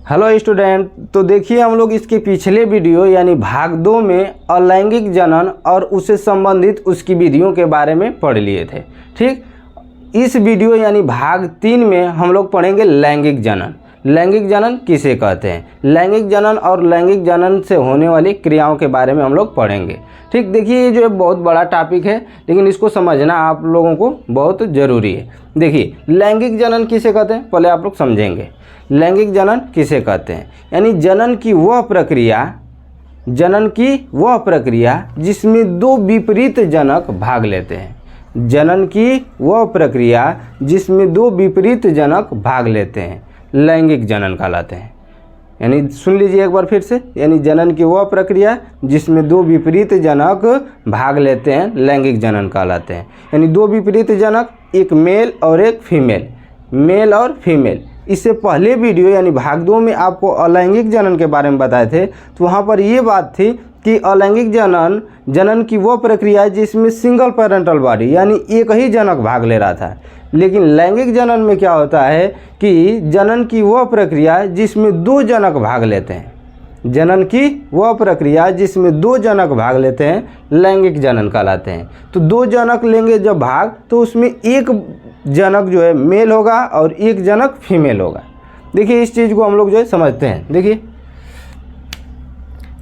Hello student, तो देखिए हम लोग इसके पिछले वीडियो यानी भाग 2 में अलैंगिक जनन और उससे संबंधित उसकी विधियों के बारे में पढ़ लिए थे। ठीक, इस वीडियो यानी भाग 3 में हम लोग पढ़ेंगे लैंगिक जनन। लैंगिक जनन किसे कहते हैं, लैंगिक जनन और लैंगिक जनन से होने वाली क्रियाओं के बारे में हम लोग पढ़ेंगे। ठीक, देखिए ये जो है बहुत बड़ा टॉपिक है, लेकिन इसको समझना आप लोगों को बहुत ज़रूरी है। देखिए लैंगिक जनन किसे कहते हैं, पहले आप लोग समझेंगे लैंगिक जनन किसे कहते हैं। यानी जनन की वह प्रक्रिया जिसमें दो विपरीत जनक भाग लेते हैं। जनन की वह प्रक्रिया जिसमें दो विपरीत जनक भाग लेते हैं लैंगिक जनन कहलाते हैं। यानी सुन लीजिए एक बार फिर से, यानी जनन की वह प्रक्रिया जिसमें दो विपरीत जनक भाग लेते हैं लैंगिक जनन कहलाते हैं। यानी दो विपरीत जनक, एक मेल और एक फीमेल, मेल और फीमेल। इससे पहले वीडियो यानी भाग 2 में आपको अलैंगिक जनन के बारे में बताए थे, तो वहाँ पर ये बात थी कि अलैंगिक जनन की वो प्रक्रिया है जिसमें सिंगल पेरेंटल बॉडी यानी एक ही जनक भाग ले रहा था। लेकिन लैंगिक जनन में क्या होता है कि जनन की वह प्रक्रिया जिसमें दो जनक भाग लेते हैं, जनन की वह प्रक्रिया जिसमें दो जनक भाग लेते हैं लैंगिक जनन कहलाते हैं। तो दो जनक लेंगे जब भाग, तो उसमें एक जनक जो है मेल होगा और एक जनक फीमेल होगा। देखिए इस चीज़ को हम लोग जो है समझते हैं। देखिए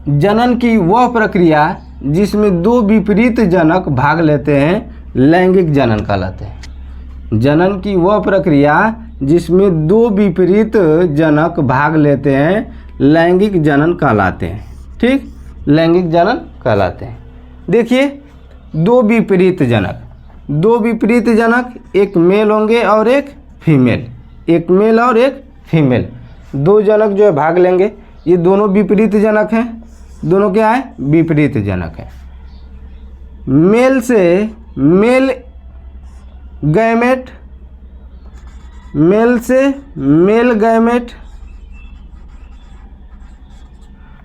जनन की वह प्रक्रिया जिसमें दो विपरीत जनक भाग लेते हैं लैंगिक जनन कहलाते हैं। जनन की वह प्रक्रिया जिसमें दो विपरीत जनक भाग लेते हैं लैंगिक जनन कहलाते हैं। ठीक, लैंगिक जनन कहलाते हैं। देखिए दो विपरीत जनक, एक मेल होंगे और एक फीमेल, एक मेल और एक फीमेल, दो जनक जो है भाग लेंगे। ये दोनों विपरीत जनक हैं, दोनों क्या है, विपरीत जनक हैं। मेल से मेल गैमेट, मेल से मेल गैमेट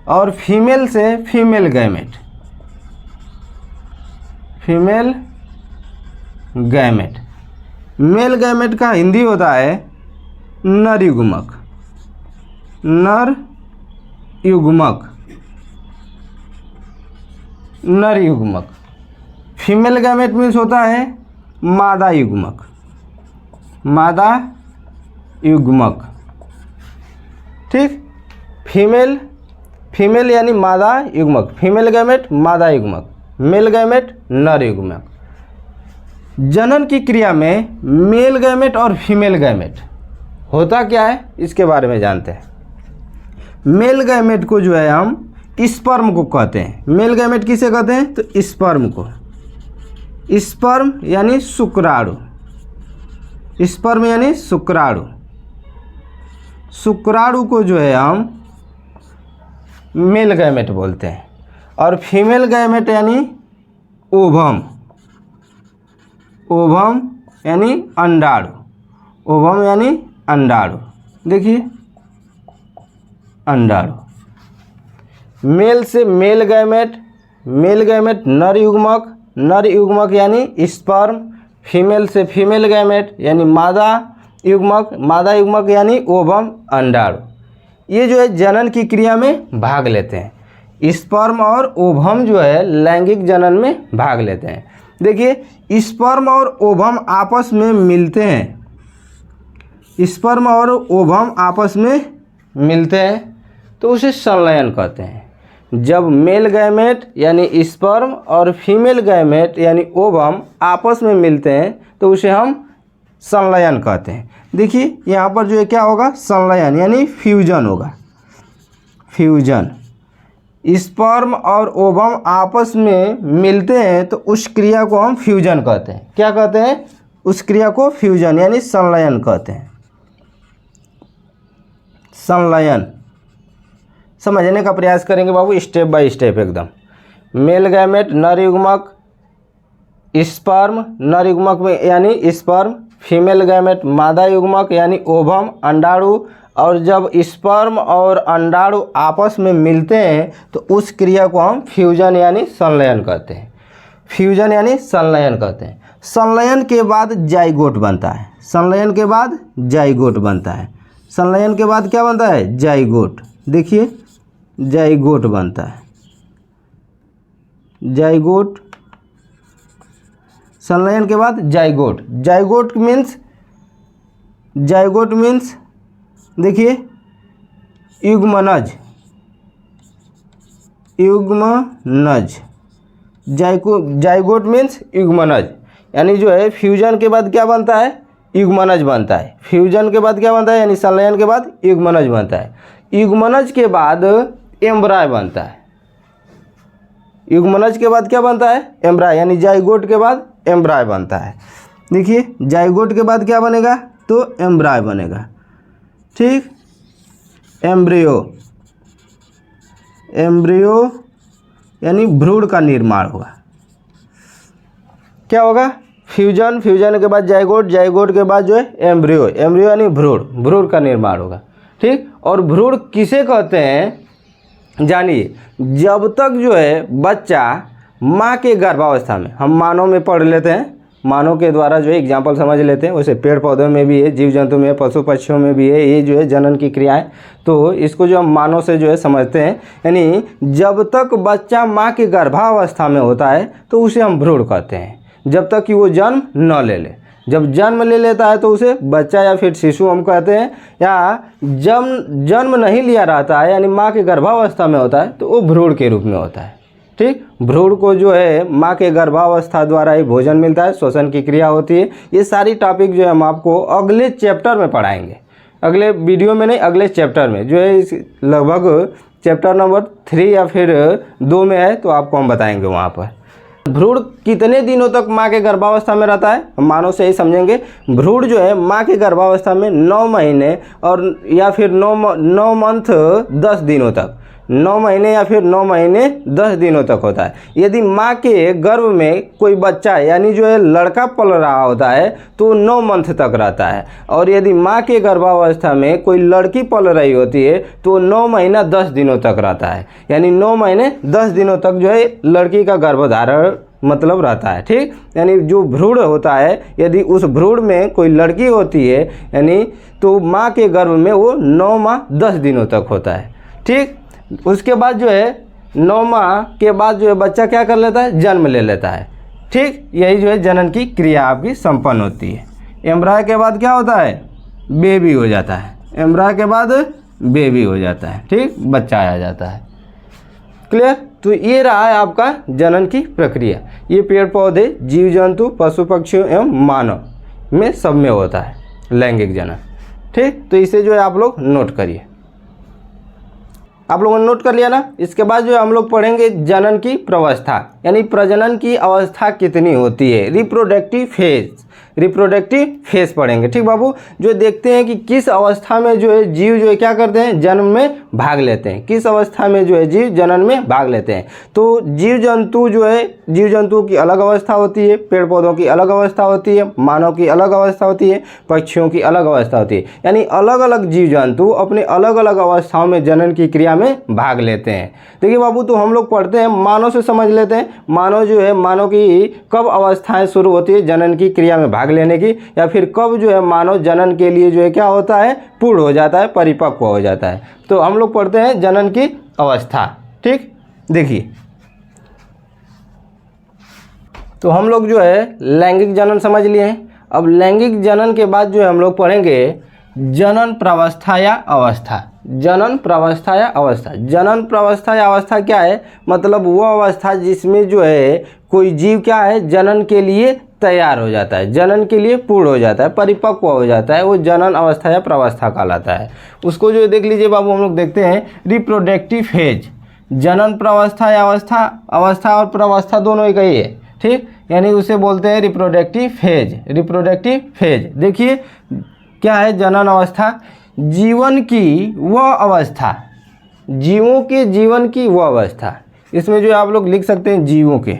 और फीमेल से female gamete, female gamete. Male gamete का हिंदी होता है नर युग्मक, नर युग्मक, नर युग्मक। फीमेल गैमेट मीन्स होता है मादा युग्मक, मादा युग्मक। ठीक, फीमेल यानी मादा युग्मक, फीमेल गैमेट मादा युग्मक, मेल गैमेट नर युग्मक। जनन की क्रिया में मेल गैमेट और फीमेल गैमेट होता क्या है इसके बारे में जानते हैं। मेल गैमेट को जो है हम स्पर्म को कहते हैं। मेल गैमेट किसे कहते हैं, तो स्पर्म को। स्पर्म यानी शुक्राणु, स्पर्म यानी शुक्राणु, शुक्राणु को जो है हम मेल गैमेट बोलते हैं। और फीमेल गैमेट यानी ओवम, ओवम यानी अंडाणु, ओवम यानी अंडाणु। देखिए अंडाणु। मेल से मेल गैमेट, मेल गैमेट नर युग्मक, नर युग्मक यानी स्पर्म। फीमेल से फीमेल गैमेट यानी मादा युग्मक, मादा युग्मक यानी ओवम अंडाणु। ये जो है जनन की क्रिया में भाग लेते हैं। स्पर्म और ओवम जो है लैंगिक जनन में भाग लेते हैं। देखिए स्पर्म और ओवम आपस में मिलते हैं, स्पर्म और ओवम आपस में मिलते हैं तो उसे संलयन कहते हैं। जब मेल गैमेट यानी स्पर्म और फीमेल गैमेट यानी ओवम आपस में मिलते हैं तो उसे हम संलयन कहते हैं। देखिए यहाँ पर जो है क्या होगा, संलयन यानी फ्यूजन होगा, फ्यूजन। स्पर्म और ओवम आपस में मिलते हैं तो उस क्रिया को हम फ्यूजन कहते हैं। क्या कहते हैं, उस क्रिया को फ्यूजन यानी संलयन कहते हैं। संलयन समझने का प्रयास करेंगे बाबू, स्टेप बाय स्टेप एकदम। मेल गैमेट नर युग्मक, स्पर्म नर युग्मक में यानी स्पर्म, फीमेल गैमेट मादा युग्मक यानी ओवम अंडाणु। और जब स्पर्म और अंडाणु आपस में मिलते हैं तो उस क्रिया को हम फ्यूजन यानी संलयन कहते हैं। फ्यूजन यानी संलयन कहते हैं। संलयन के बाद जाइगोट बनता है, संलयन के बाद जाइगोट बनता है। संलयन के बाद क्या बनता है? जाइगोट। देखिए जाइगोट बनता है, जाइगोट। संलयन के बाद जाइगोट। जाइगोट मीन्स देखिए युग्मनज, युग्मनज। जाइगोट मीन्स युग्मनज, यानी जो है फ्यूजन के बाद क्या बनता है? युग्मनज बनता है। फ्यूजन के बाद क्या बनता है? यानी संलयन के बाद युग्मनज बनता है। युग्मनज के बाद एम्ब्राय बनता है। युग्मनज के बाद क्या बनता है? एम्ब्राय, यानी जाइगोट के बाद एम्ब्राय बनता है। देखिए जाइगोट के बाद क्या बनेगा? तो एम्ब्राय बनेगा। ठीक, एम्ब्रियो, एम्ब्रियो यानी भ्रूण का निर्माण होगा। क्या होगा? फ्यूजन, फ्यूजन के बाद जाइगोट, जाइगोट के बाद जो है एम्ब्रियो, एम्ब्रियो यानी भ्रूण, भ्रूण का निर्माण होगा। ठीक, और भ्रूण किसे कहते हैं? जानिए, जब तक जो है बच्चा माँ के गर्भावस्था में, हम मानव में पढ़ लेते हैं, मानव के द्वारा जो है एग्जाम्पल समझ लेते हैं, वैसे पेड़ पौधों में भी है, जीव जंतु में, पशु पक्षियों में भी है, ये जो है जनन की क्रियाएं। तो इसको जो हम मानव से जो है समझते हैं, यानी जब तक बच्चा माँ के गर्भावस्था में होता है तो उसे हम भ्रूण कहते हैं, जब तक कि वो जन्म न ले ले। जब जन्म ले लेता है तो उसे बच्चा या फिर शिशु हम कहते हैं, या जन्म नहीं लिया रहता है यानी माँ के गर्भावस्था में होता है तो वो भ्रूण के रूप में होता है। ठीक, भ्रूण को जो है माँ के गर्भावस्था द्वारा ही भोजन मिलता है, श्वसन की क्रिया होती है। ये सारी टॉपिक जो है हम आपको अगले चैप्टर में पढ़ाएंगे, अगले वीडियो में नहीं, अगले चैप्टर में जो है इस लगभग चैप्टर नंबर 3 या फिर 2 में है, तो आपको हम बताएंगे वहाँ पर। भ्रूण कितने दिनों तक माँ के गर्भावस्था में रहता है? हम मानव से ही समझेंगे। भ्रूण जो है माँ के गर्भावस्था में 9 महीने और या फिर 9 मंथ 10 दिनों तक, 9 महीने या फिर 9 महीने 10 दिनों तक होता है। यदि माँ के गर्भ में कोई बच्चा यानी जो है लड़का पल रहा होता है तो 9 मंथ तक रहता है, और यदि माँ के गर्भावस्था में कोई लड़की पल रही होती है तो 9 महीना 10 दिनों तक रहता है, यानी 9 महीने 10 दिनों तक जो है लड़की का गर्भधारण मतलब रहता है। ठीक, यानी जो भ्रूण होता है, यदि उस भ्रूण में कोई लड़की होती है यानी तो माँ के गर्भ में वो 9 माह 10 दिनों तक होता है। ठीक, उसके बाद जो है 9 माह के बाद जो है बच्चा क्या कर लेता है? जन्म ले लेता है। ठीक, यही जो है जनन की क्रिया आपकी संपन्न होती है। एम्ब्राय के बाद क्या होता है? बेबी हो जाता है। एम्ब्राय के बाद बेबी हो जाता है। ठीक, बच्चा आ जाता है। क्लियर? तो ये रहा है आपका जनन की प्रक्रिया। ये पेड़ पौधे, जीव जंतु, पशु पक्षियों एवं मानव में सब में होता है लैंगिक जनन। ठीक, तो इसे जो है आप लोग नोट करिए। आप लोगों ने नोट कर लिया ना? इसके बाद जो हम लोग पढ़ेंगे जनन की प्रावस्था, यानी प्रजनन की अवस्था कितनी होती है, रिप्रोडक्टिव फेज, रिप्रोडक्टिव फेज पढ़ेंगे। ठीक बाबू, जो देखते हैं कि किस अवस्था में जो है जीव जो है क्या करते हैं? जन्म में भाग लेते हैं। किस अवस्था में जो है जीव जनन में भाग लेते हैं? तो जीव जंतु जो है, जीव जंतु की अलग अवस्था होती है, पेड़ पौधों की अलग अवस्था होती है, मानव की अलग अवस्था होती है, पक्षियों की अलग अवस्था होती है, यानी अलग अलग जीव जंतु अपने अलग अलग अवस्थाओं में जनन की क्रिया में भाग लेते हैं। देखिए बाबू, तो हम लोग पढ़ते हैं, मानव से समझ लेते हैं। मानव जो है, मानव की कब अवस्थाएं शुरू होती है जनन की क्रिया में भाग लेने की, या फिर कब जो है मानव जनन के लिए जो है क्या होता है? पूर्ण हो जाता है, परिपक्व हो जाता है। तो हम लोग पढ़ते हैं जनन की अवस्था। ठीक, देखिए, तो हम लोग जो है लैंगिक जनन समझ लिए हैं। अब लैंगिक जनन के बाद जो है हम लोग पढ़ेंगे जनन प्रावस्था या अवस्था। जनन प्रावस्था या अवस्था, जनन प्रावस्था या अवस्था क्या है? मतलब वो अवस्था जिसमें जो है कोई जीव क्या है? जनन के लिए तैयार हो जाता है, जनन के लिए पूर्ण हो जाता है, परिपक्व हो जाता है, वो जनन अवस्था या प्रावस्था कहलाता है। उसको जो देख लीजिए बाबू, हम लोग देखते हैं रिप्रोडक्टिव फेज। जनन प्रावस्था या अवस्था, अवस्था और प्रावस्था दोनों एक ही है। ठीक, यानी उसे बोलते हैं रिप्रोडक्टिव फेज। रिप्रोडक्टिव फेज देखिए क्या है? जनन अवस्था, जीवन की वह अवस्था, जीवों के जीवन की वह अवस्था। इसमें जो आप लोग लिख सकते हैं जीवों के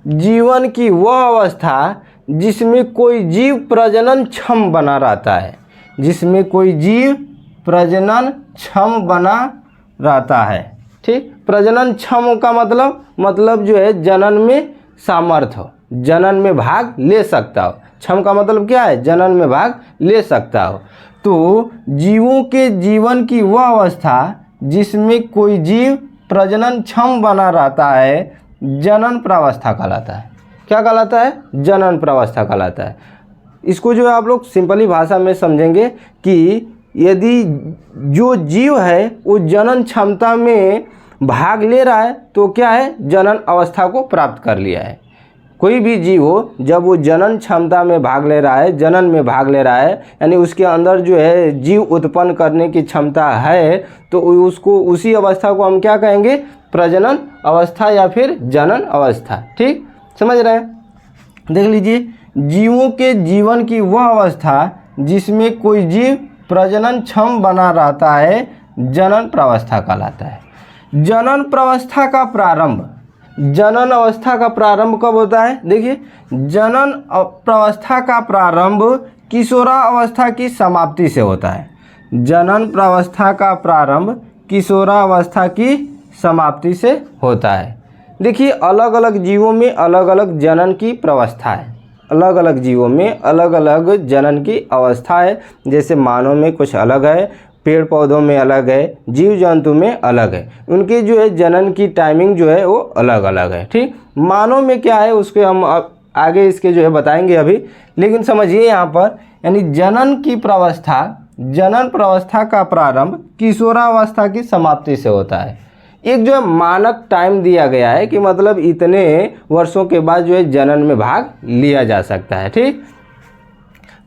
जीवन की वह अवस्था जिसमें कोई जीव प्रजनन क्षम बना रहता है, जिसमें कोई जीव प्रजनन क्षम बना रहता है। ठीक, प्रजनन क्षम का मतलब जो है जनन में सामर्थ्य हो, जनन में भाग ले सकता हो। क्षम का मतलब क्या है? जनन में भाग ले सकता हो। तो जीवों के जीवन की वह अवस्था जिसमें कोई जीव प्रजनन क्षम बना रहता है जनन प्रावस्था कहलाता है। क्या कहलाता है? जनन प्रावस्था कहलाता है। इसको जो है आप लोग सिंपली भाषा में समझेंगे कि यदि जो जीव है वो जनन क्षमता में भाग ले रहा है तो क्या है? जनन अवस्था को प्राप्त कर लिया है। कोई भी जीव हो जब वो जनन क्षमता में भाग ले रहा है, जनन में भाग ले रहा है, यानी उसके अंदर जो है जीव उत्पन्न करने की क्षमता है, तो उसको उसी अवस्था को हम क्या कहेंगे? प्रजनन अवस्था या फिर जनन अवस्था। ठीक, समझ रहे हैं? देख लीजिए, जीवों के जीवन की वह अवस्था जिसमें कोई जीव प्रजनन क्षम बना रहता है जनन प्रावस्था कहलाता है। जनन प्रावस्था का प्रारंभ, जनन अवस्था का प्रारंभ कब होता है? देखिए, जनन प्रावस्था का प्रारंभ किशोरावस्था की समाप्ति से होता है। जनन प्रावस्था का प्रारंभ किशोरावस्था की समाप्ति से होता है। देखिए, अलग अलग जीवों में अलग अलग जनन की प्रावस्था है। अलग अलग जीवों में अलग अलग जनन की अवस्था है। जैसे मानव में कुछ अलग है, पेड़ पौधों में अलग है, जीव जंतु में अलग है। उनकी जो है जनन की टाइमिंग जो है वो अलग अलग है। ठीक, मानव में क्या है उसके हम आगे इसके जो है बताएंगे अभी। लेकिन समझिए यहाँ पर, यानी जनन की प्रावस्था, जनन प्रावस्था का प्रारंभ किशोरावस्था की समाप्ति से होता है। एक जो है मानक टाइम दिया गया है कि मतलब इतने वर्षों के बाद जो है जनन में भाग लिया जा सकता है। ठीक,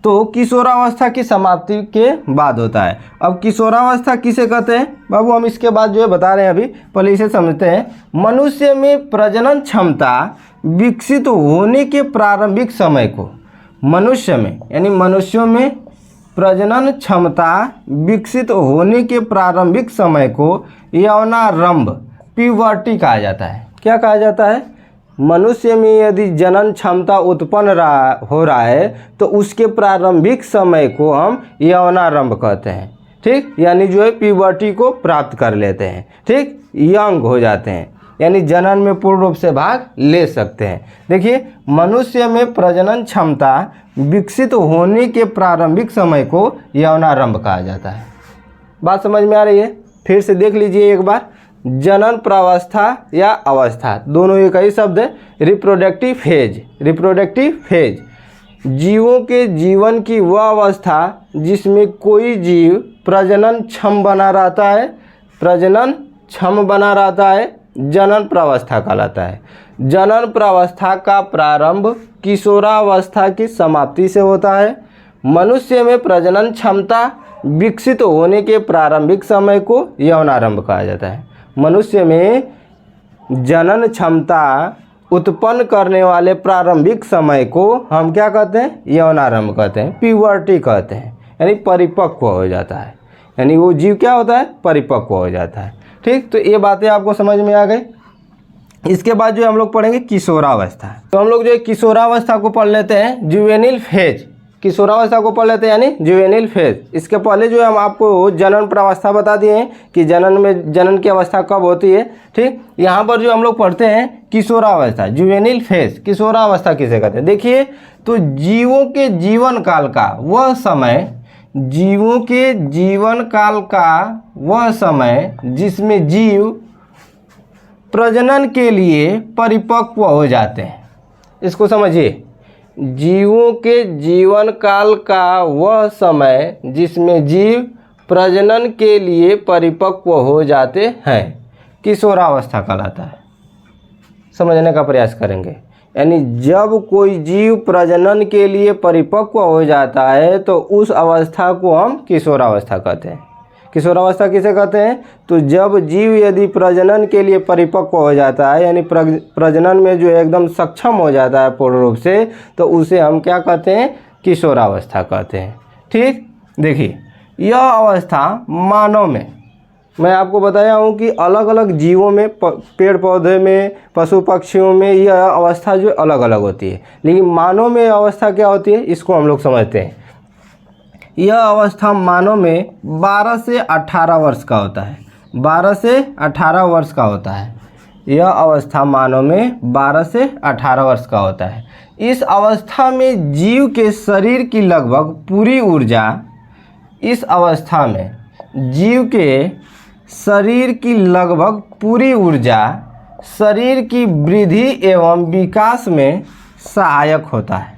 तो किशोरावस्था की समाप्ति के बाद होता है। अब किशोरावस्था किसे कहते हैं बाबू, हम इसके बाद जो है बता रहे हैं, अभी पहले इसे समझते हैं। मनुष्य में प्रजनन क्षमता विकसित होने के प्रारंभिक समय को, मनुष्य में यानी मनुष्यों में प्रजनन क्षमता विकसित होने के प्रारंभिक समय को यौनारंभ, प्यूबर्टी कहा जाता है। क्या कहा जाता है? मनुष्य में यदि जनन क्षमता उत्पन्न हो रहा है तो उसके प्रारंभिक समय को हम यौनारंभ कहते हैं। ठीक, यानी जो है प्यूबर्टी को प्राप्त कर लेते हैं। ठीक, यंग हो जाते हैं, यानी जनन में पूर्ण रूप से भाग ले सकते हैं। देखिए, मनुष्य में प्रजनन क्षमता विकसित होने के प्रारंभिक समय को यौनारंभ कहा जाता है। बात समझ में आ रही है? फिर से देख लीजिए एक बार। जनन प्रावस्था या अवस्था दोनों एक ही शब्द है। रिप्रोडक्टिव फेज, रिप्रोडक्टिव फेज जीवों के जीवन की वह अवस्था जिसमें कोई जीव प्रजनन क्षम बना रहता है, प्रजनन क्षम बना रहता है, जनन प्रावस्था कहलाता है। जनन प्रावस्था का प्रारंभ किशोरावस्था की समाप्ति से होता है। मनुष्य में प्रजनन क्षमता विकसित होने के प्रारंभिक समय को यौनारंभ कहा जाता है। मनुष्य में जनन क्षमता उत्पन्न करने वाले प्रारंभिक समय को हम क्या कहते हैं? यौनारंभ कहते हैं, प्यूबर्टी कहते हैं, यानी परिपक्व हो जाता है। यानी वो जीव क्या होता है? परिपक्व हो जाता है। ठीक, तो ये बातें आपको समझ में आ गई। इसके बाद जो हम लोग पढ़ेंगे किशोरावस्था। तो हम लोग जो किशोरावस्था को पढ़ लेते हैं, जुवेनिल फेज। किशोरावस्था को पढ़ लेते हैं यानी जुवेनिल फेज। इसके पहले जो हम आपको जनन प्रावस्था बता दिए हैं कि जनन में जनन की अवस्था कब होती है। ठीक, यहाँ पर जो हम लोग पढ़ते हैं किशोरावस्था, जुवेनिल फेज। किशोरावस्था किसे कहते हैं? देखिए, तो जीवों के जीवन काल का वह समय, जीवों के जीवन काल का वह समय जिसमें जीव प्रजनन के लिए परिपक्व हो जाते हैं। इसको समझिए, जीवों के जीवन काल का वह समय जिसमें जीव प्रजनन के लिए परिपक्व हो जाते हैं किशोरावस्था कहलाता है। समझने का प्रयास करेंगे, यानी जब कोई जीव प्रजनन के लिए परिपक्व हो जाता है तो उस अवस्था को हम किशोरावस्था कहते हैं। किशोरावस्था किसे कहते हैं? तो जब जीव यदि प्रजनन के लिए परिपक्व हो जाता है, यानी प्रजनन में जो एकदम सक्षम हो जाता है पूर्ण रूप से, तो उसे हम क्या कहते हैं? किशोरावस्था कहते हैं। ठीक, देखिए, यह अवस्था मानव में, मैं आपको बताया हूँ कि अलग अलग जीवों में, पेड़ पौधे में, पशु पक्षियों में यह अवस्था जो अलग अलग होती है, लेकिन मानव में अवस्था क्या होती है इसको हम लोग समझते हैं। यह अवस्था मानव में 12 से 18 वर्ष का होता है। 12 से 18 वर्ष का होता है। यह अवस्था मानव में 12 से 18 वर्ष का होता है। इस अवस्था में जीव के शरीर की लगभग पूरी ऊर्जा, इस अवस्था में जीव के शरीर की लगभग पूरी ऊर्जा शरीर की वृद्धि एवं विकास में सहायक होता है।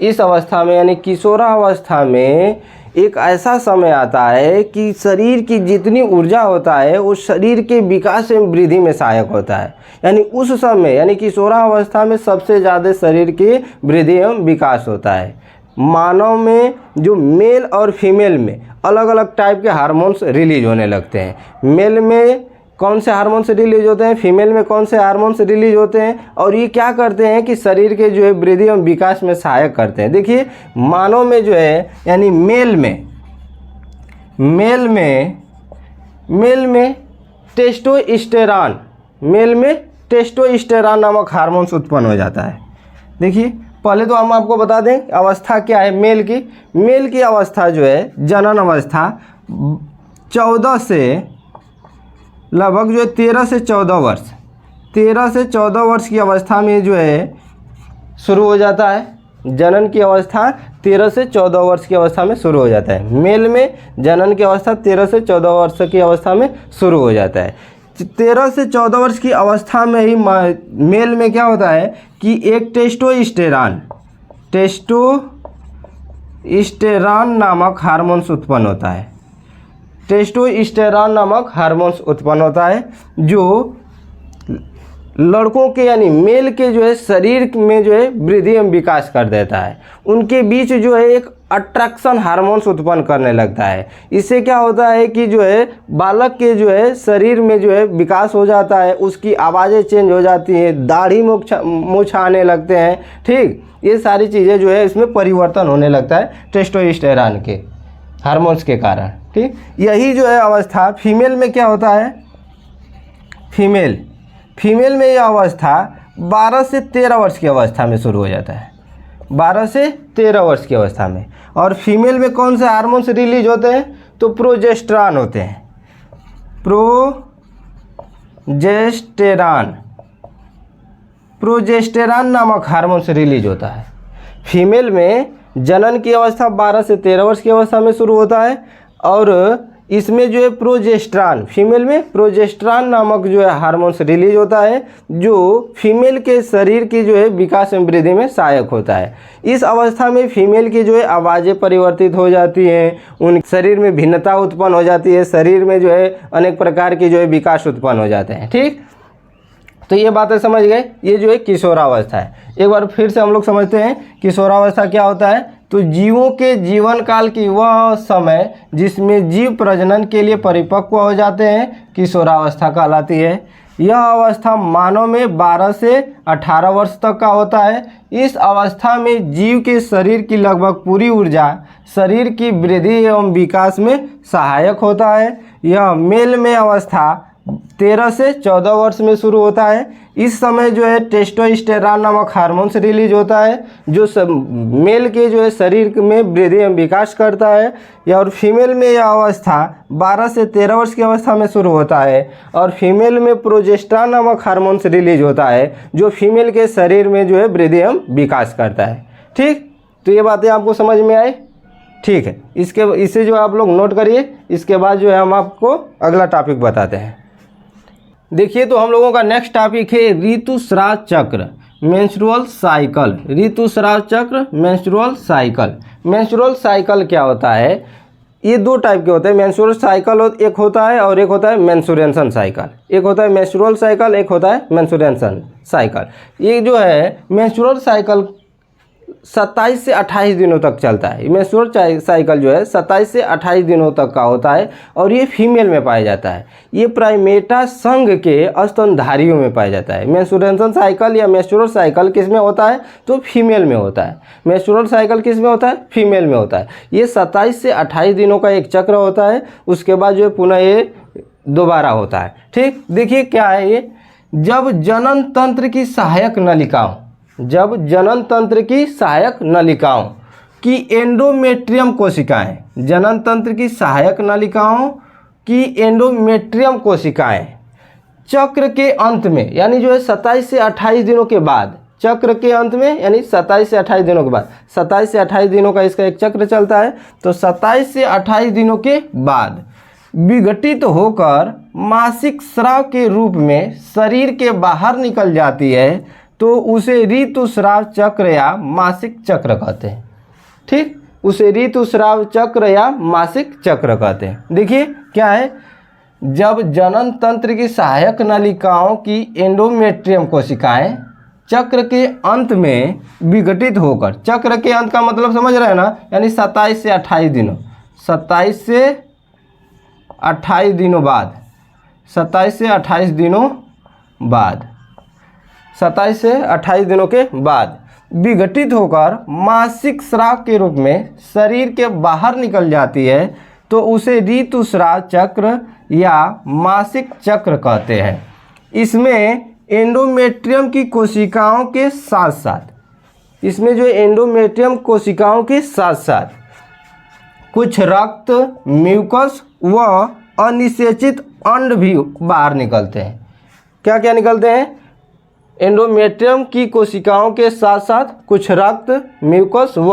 इस अवस्था में यानी किशोरावस्था में एक ऐसा समय आता है कि शरीर की जितनी ऊर्जा होता है वो शरीर के विकास एवं वृद्धि में सहायक होता है। यानी उस समय यानी किशोरावस्था में सबसे ज़्यादा शरीर की वृद्धि एवं विकास होता है। मानव में जो मेल और फीमेल में अलग अलग टाइप के हार्मोन्स रिलीज होने लगते हैं। मेल में कौन से हार्मोन्स रिलीज होते हैं, फीमेल में कौन से हार्मोन्स रिलीज होते हैं, और ये क्या करते हैं कि शरीर के जो है वृद्धि एवं विकास में सहायक करते हैं। देखिए मानव में जो है यानी मेल में टेस्टोस्टेरॉन, मेल में टेस्टोस्टेरॉन नामक हार्मोन्स उत्पन्न हो जाता है। देखिए पहले तो हम आपको बता दें अवस्था क्या है मेल की अवस्था जो है जनन अवस्था 14 से लगभग जो है 13 से 14 वर्ष की अवस्था में जो है शुरू हो जाता है। जनन की अवस्था 13 से 14 वर्ष की अवस्था में शुरू हो जाता है। मेल में जनन की अवस्था 13 से 14 वर्ष की अवस्था में शुरू हो जाता है। 13 से 14 वर्ष की अवस्था में ही मेल में क्या होता है कि एक टेस्टोस्टेरॉन नामक हार्मोन्स उत्पन्न होता है। टेस्टोस्टेरॉन नामक हार्मोन्स उत्पन्न होता है जो लड़कों के यानी मेल के जो है शरीर में जो है वृद्धि एवं विकास कर देता है। उनके बीच जो है एक अट्रैक्शन हार्मोन्स उत्पन्न करने लगता है। इससे क्या होता है कि जो है बालक के जो है शरीर में जो है विकास हो जाता है, उसकी आवाज़ें चेंज हो जाती हैं, दाढ़ी मूंछ आने लगते हैं। ठीक, ये सारी चीज़ें जो है इसमें परिवर्तन होने लगता है टेस्टोस्टेरॉन के हार्मोन्स के कारण। ठीक, यही जो है अवस्था फीमेल में क्या होता है, फीमेल में यह अवस्था 12 से 13 वर्ष की अवस्था में शुरू हो जाता है। 12 से 13 वर्ष की अवस्था में। और फीमेल में कौन से हार्मोन्स रिलीज होते हैं, तो प्रोजेस्टेरॉन होते हैं। प्रोजेस्टेरॉन नामक हार्मोन्स रिलीज होता है। फीमेल में जनन की अवस्था 12 से 13 वर्ष की अवस्था में शुरू होता है और इसमें जो है प्रोजेस्टेरॉन, फीमेल में प्रोजेस्टेरॉन नामक जो है हार्मोन्स रिलीज होता है जो फीमेल के शरीर की जो है विकास एवं वृद्धि में सहायक होता है। इस अवस्था में फीमेल की जो है आवाज़ें परिवर्तित हो जाती हैं, उन शरीर में भिन्नता उत्पन्न हो जाती है, शरीर में जो है अनेक प्रकार की जो है विकास उत्पन्न हो जाते हैं। ठीक, तो ये बातें समझ गए। ये जो है किशोरावस्था है। एक बार फिर से हम लोग समझते हैं किशोरावस्था क्या होता है। तो जीवों के जीवन काल की वह समय जिसमें जीव प्रजनन के लिए परिपक्व हो जाते हैं किशोरावस्था कहलाती है। यह अवस्था मानव में 12 से 18 वर्ष तक का होता है। इस अवस्था में जीव के शरीर की लगभग पूरी ऊर्जा शरीर की वृद्धि एवं विकास में सहायक होता है। यह मेल में अवस्था 13 से 14 वर्ष में शुरू होता है। इस समय जो है टेस्टोस्टेरॉन नामक हार्मोन्स रिलीज होता है जो मेल के जो है शरीर में वृद्धि एवं विकास करता है। या और फीमेल में यह अवस्था 12 से 13 वर्ष की अवस्था में शुरू होता है और फीमेल में प्रोजेस्टेरॉन नामक हार्मोन्स रिलीज होता है जो फीमेल के शरीर में जो है वृद्धि एवं विकास करता है। ठीक, तो ये बातें आपको समझ में आई। ठीक है, इसे जो आप लोग नोट करिए। इसके बाद जो है हम आपको अगला टॉपिक बताते हैं। देखिए, तो हम लोगों का नेक्स्ट टॉपिक है ऋतुस्राव चक्र, मेंस्ट्रुअल साइकिल। ऋतुस्राव चक्र, मेंस्ट्रुअल साइकिल। मेंस्ट्रुअल साइकिल क्या होता है, ये दो टाइप के होते हैं। मेंस्ट्रुअल साइकिल एक होता है और एक होता है मेंस्ट्रुएशन साइकिल। एक होता है मेंस्ट्रुअल साइकिल, एक होता है मेंस्ट्रुएशन साइकिल। ये जो है मेंस्ट्रुअल साइकिल 27 से 28 दिनों तक चलता है। मेंस्ट्रुअल साइकिल जो है 27 से 28 दिनों तक का होता है और ये फीमेल में पाया जाता है। ये प्राइमेटा संघ के स्तनधारियों में पाया जाता है। मेंस्ट्रुएशन साइकिल या मेंस्ट्रुअल साइकिल किस में होता है, तो फीमेल में होता है। मेंस्ट्रुअल साइकिल किस में होता है, फीमेल में होता है। ये 27 से 28 दिनों का एक चक्र होता है। उसके बाद जो है पुनः ये दोबारा होता है। ठीक, देखिए क्या है ये, जब जनन तंत्र की सहायक नलिकाओं की एंडोमेट्रियम कोशिकाएं, जनन तंत्र की सहायक नलिकाओं की एंडोमेट्रियम कोशिकाएं चक्र के अंत में, यानी जो है 27 से 28 दिनों के बाद, चक्र के अंत में यानी 27 से 28 दिनों के बाद, 27 से 28 दिनों का इसका एक चक्र चलता है, तो 27 से 28 दिनों के बाद विघटित होकर मासिक स्राव के रूप में शरीर के बाहर निकल जाती है, तो उसे ऋतुस्राव चक्र या मासिक चक्र कहते हैं। ठीक, उसे ऋतुस्राव चक्र या मासिक चक्र कहते हैं। देखिए क्या है, जब जनन तंत्र की सहायक नलिकाओं की एंडोमेट्रियम कोशिकाएं चक्र के अंत में विघटित होकर, चक्र के अंत का मतलब समझ रहे हैं ना, यानी 27 से 28 दिनों, 27 से 28 दिनों बाद, 27 से 28 दिनों बाद, 27 से 28 दिनों के बाद विघटित होकर मासिक स्राव के रूप में शरीर के बाहर निकल जाती है, तो उसे ऋतुस्राव चक्र या मासिक चक्र कहते हैं। इसमें एंडोमेट्रियम की कोशिकाओं के साथ साथ, इसमें जो एंडोमेट्रियम कोशिकाओं के साथ साथ कुछ रक्त, म्यूकस व अनिषेचित अंड भी बाहर निकलते हैं। क्या क्या निकलते हैं? एंडोमेट्रियम की कोशिकाओं के साथ साथ कुछ रक्त, म्यूकस व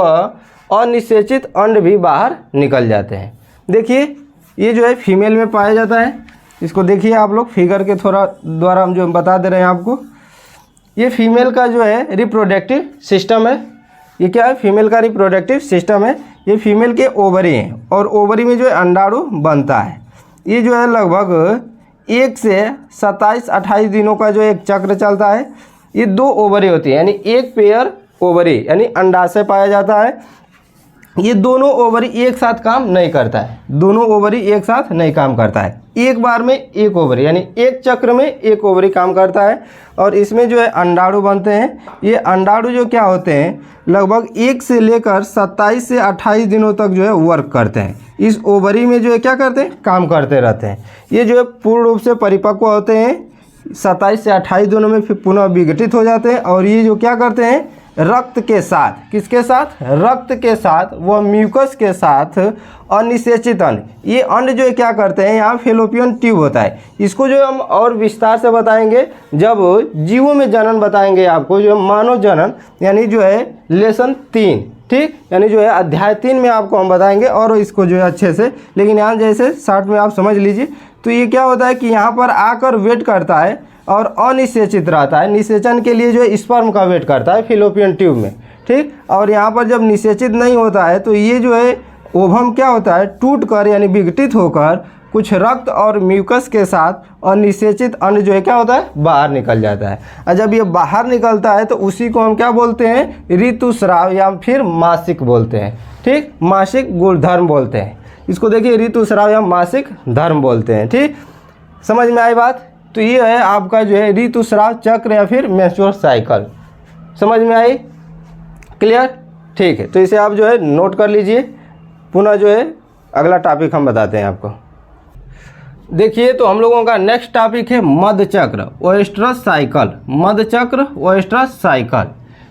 अनिषेचित अंड भी बाहर निकल जाते हैं। देखिए ये जो है फीमेल में पाया जाता है। इसको देखिए आप लोग फिगर के थोड़ा द्वारा हम जो बता दे रहे हैं आपको। ये फीमेल का जो है रिप्रोडक्टिव सिस्टम है। ये क्या है? फीमेल का रिप्रोडक्टिव सिस्टम है। ये फीमेल के ओवरी हैं और ओवरी में जो है अंडाणु बनता है। ये जो है लगभग 1 से 27-28 दिनों का जो एक चक्र चलता है। ये 2 ओवरी होती है, यानी एक पेयर ओवरी यानी अंडाशय पाया जाता है। ये दोनों ओवरी एक साथ काम नहीं करता है, दोनों ओवरी एक साथ नहीं काम करता है। एक बार में एक ओवरी यानी एक चक्र में एक ओवरी काम करता है और इसमें जो है अंडाणु बनते हैं। ये अंडाणु जो क्या होते हैं, लगभग 1 से लेकर 27 से 28 दिनों तक जो है वर्क करते हैं। इस ओवरी में जो है क्या करते हैं, काम करते रहते हैं। ये जो है पूर्ण रूप से परिपक्व होते हैं, 27 से 28 दिनों में फिर पुनः विघटित हो जाते हैं। और ये जो क्या करते हैं, रक्त के साथ, किसके साथ? रक्त के साथ व म्यूकस के साथ अनिषेचित अंड, ये अंड जो है क्या करते हैं, यहाँ फेलोपियन ट्यूब होता है। इसको जो हम और विस्तार से बताएंगे जब जीवों में जनन बताएंगे आपको, जो मानव जनन यानी जो है लेसन 3, ठीक, यानी जो है अध्याय 3 में आपको हम बताएंगे और इसको जो है अच्छे से। लेकिन यहाँ जैसे शॉर्ट में आप समझ लीजिए। तो ये क्या होता है कि यहाँ पर आकर वेट करता है और अनिषेचित रहता है। निषेचन के लिए जो है स्पर्म का वेट करता है फेलोपियन ट्यूब में, ठीक। और यहाँ पर जब निषेचित नहीं होता है तो ये जो है ओवम क्या होता है, टूट कर यानी विघटित होकर कुछ रक्त और म्यूकस के साथ अनिषेचित अंड जो है क्या होता है, बाहर निकल जाता है। और जब ये बाहर निकलता है तो उसी को हम क्या बोलते हैं, ऋतुस्राव या फिर मासिक बोलते हैं, ठीक, मासिक गुणधर्म बोलते हैं इसको। देखिए ऋतुस्राव या मासिक धर्म बोलते हैं, ठीक। समझ में आई बात? तो ये है आपका जो है ऋतुस्राव चक्र या फिर मेंस्ट्रुअल साइकिल। समझ में आई? क्लियर? ठीक है, तो इसे आप जो है नोट कर लीजिए। पुनः जो है अगला टॉपिक हम बताते हैं आपको। देखिए तो हम लोगों का नेक्स्ट टॉपिक है मध्यचक्र ओएस्ट्रस साइकिल। मध्यचक्र ओएस्ट्रस साइकिल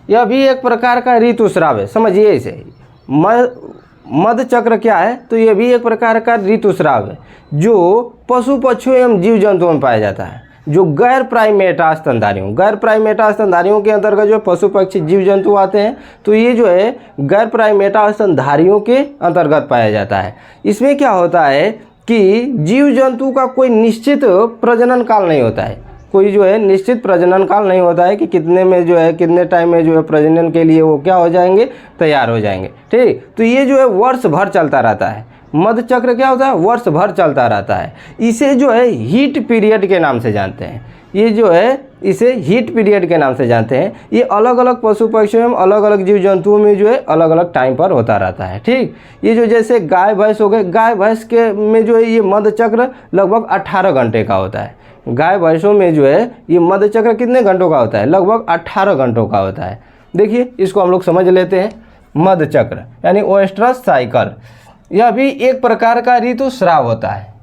यह भी एक प्रकार का ऋतुस्राव है। समझिए इसे, मध्यचक्र क्या है, तो यह भी एक प्रकार का ऋतुस्राव है जो पशु पक्षियों एवं जीव जंतुओं में पाया जाता है, जो गैर प्राइमेटा स्तनधारियों के अंतर्गत जो पशु पक्षी जीव जंतु आते हैं, तो ये जो है गैर प्राइमेटा स्तनधारियों के अंतर्गत पाया जाता है। इसमें क्या होता है कि जीव जंतु का कोई निश्चित प्रजनन काल नहीं होता है, कोई जो है निश्चित प्रजनन काल नहीं होता है कि कितने में जो है कितने टाइम में जो है प्रजनन के लिए वो क्या हो जाएंगे, तैयार हो जाएंगे, ठीक। तो ये जो है वर्ष भर चलता रहता है। मध्यचक्र क्या होता है, वर्ष भर चलता रहता है। इसे जो है हीट पीरियड के नाम से जानते हैं। ये जो है इसे हीट पीरियड के नाम से जानते हैं। ये अलग अलग पशु पक्षियों में अलग अलग जीव जंतुओं में जो है अलग अलग टाइम पर होता रहता है, ठीक। ये जो जैसे गाय भैंस हो गए, गाय भैंस के में जो है ये मध्यचक्र लगभग 18 घंटे का होता है। गाय भैंसों में जो है ये मध्यचक्र कितने घंटों का होता है, लगभग 18 घंटों का होता है। देखिए इसको हम लोग समझ लेते हैं। मध्यचक्र यानी ओएस्ट्रस साइकिल यह भी एक प्रकार का ऋतुस्राव होता है।